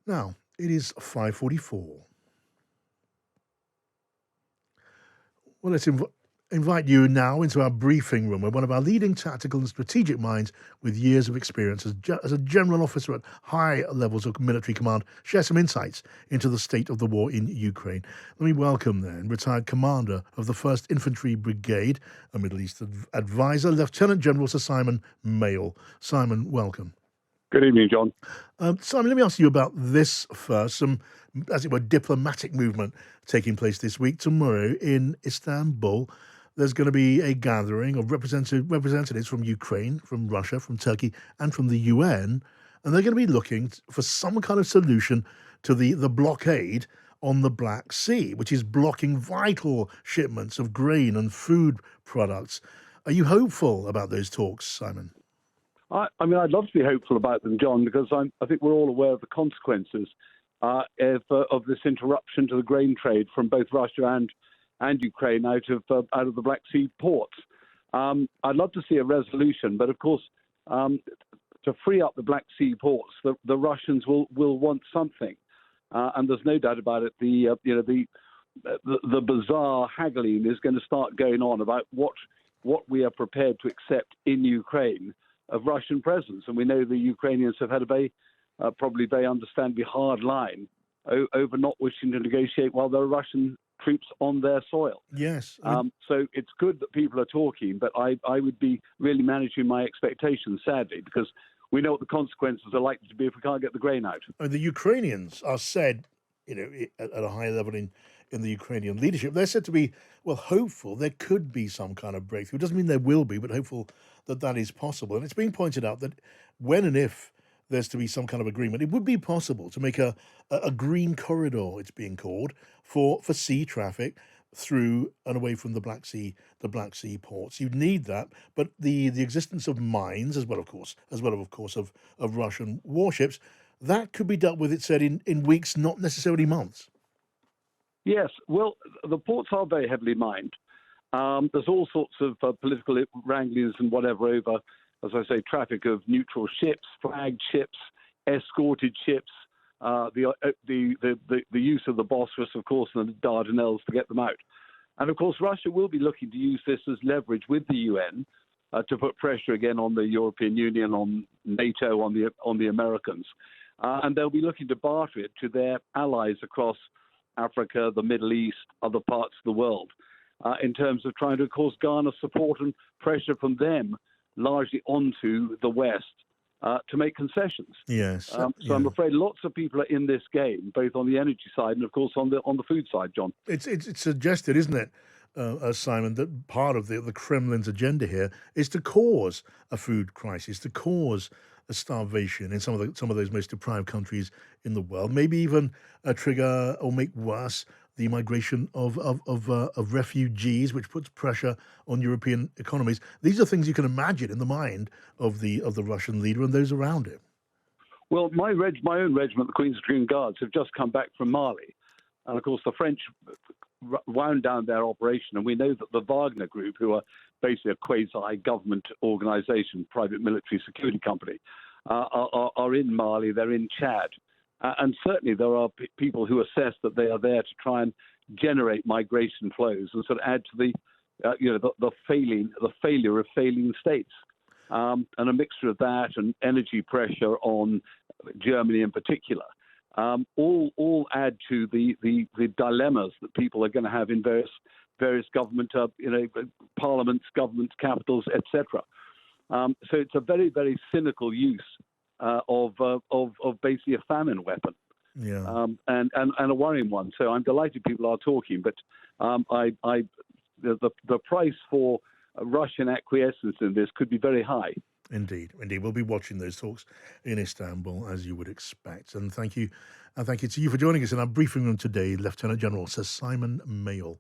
Now, it is 5:44. Well, invite you now into our briefing room where one of our leading tactical and strategic minds with years of experience as a general officer at high levels of military command shares some insights into the state of the war in Ukraine. Let me welcome then retired commander of the 1st Infantry Brigade, a Middle East advisor, Lieutenant General Sir Simon Mayall. Simon, welcome. Good evening, John. Simon, let me ask you about this first. Some, as it were, diplomatic movement taking place this week. Tomorrow in Istanbul, there's going to be a gathering of representatives from Ukraine, from Russia, from Turkey, and from the UN, and they're going to be looking for some kind of solution to the blockade on the Black Sea, which is blocking vital shipments of grain and food products. Are you hopeful about those talks, Simon? I mean, I'd love to be hopeful about them, John, because I think we're all aware of the consequences of this interruption to the grain trade from both Russia and Ukraine out of the Black Sea ports. I'd love to see a resolution, but of course, to free up the Black Sea ports, the Russians will want something, and there's no doubt about it. The bizarre haggling is going to start going on about what we are prepared to accept in Ukraine of Russian presence. And we know the Ukrainians have had a probably very understandably hard line over not wishing to negotiate while there are Russian troops on their soil. Yes. So it's good that people are talking, but I would be really managing my expectations, sadly, because we know what the consequences are likely to be if we can't get the grain out. The Ukrainians are said, at a high level in the Ukrainian leadership, they're said to be, well, hopeful there could be some kind of breakthrough. It doesn't mean there will be, but hopeful that is possible. And it's being pointed out that when and if there's to be some kind of agreement, it would be possible to make a green corridor, it's being called, for sea traffic through and away from the Black Sea ports. You'd need that, but the existence of mines, as well of course of Russian warships, that could be dealt with, it said, in weeks, not necessarily months. Yes, well, the ports are very heavily mined. There's all sorts of political wranglings and whatever over, as I say, traffic of neutral ships, flagged ships, escorted ships, the use of the Bosphorus, of course, and the Dardanelles to get them out. And of course, Russia will be looking to use this as leverage with the UN to put pressure again on the European Union, on NATO, on the Americans, and they'll be looking to barter it to their allies across Africa, the Middle East, other parts of the world, in terms of trying to, of course, garner support and pressure from them, largely onto the West, to make concessions. Yes. So I'm afraid lots of people are in this game, both on the energy side and, of course, on the food side, John. It's suggested, isn't it, Simon, that part of the Kremlin's agenda here is to cause a food crisis, to cause a starvation in some of those most deprived countries in the world, maybe even trigger or make worse the migration of refugees, which puts pressure on European economies. These are things you can imagine in the mind of the Russian leader and those around him. Well, my own regiment, the Queen's Dragoon Guards, have just come back from Mali, and of course the French wound down their operation, and we know that the Wagner Group, who are basically a quasi-government organisation, private military security company, are in Mali. They're in Chad. And certainly there are people who assess that they are there to try and generate migration flows and sort of add to the failure of failing states, and a mixture of that and energy pressure on Germany in particular, all add to the dilemmas that people are going to have in various government, parliaments, government capitals, etc. So it's a very, very cynical use of basically a famine weapon, and a worrying one. So I'm delighted people are talking, but the price for Russian acquiescence in this could be very high. Indeed. We'll be watching those talks in Istanbul, as you would expect. And thank you to you for joining us in our briefing room today, Lieutenant General Sir Simon Mayall.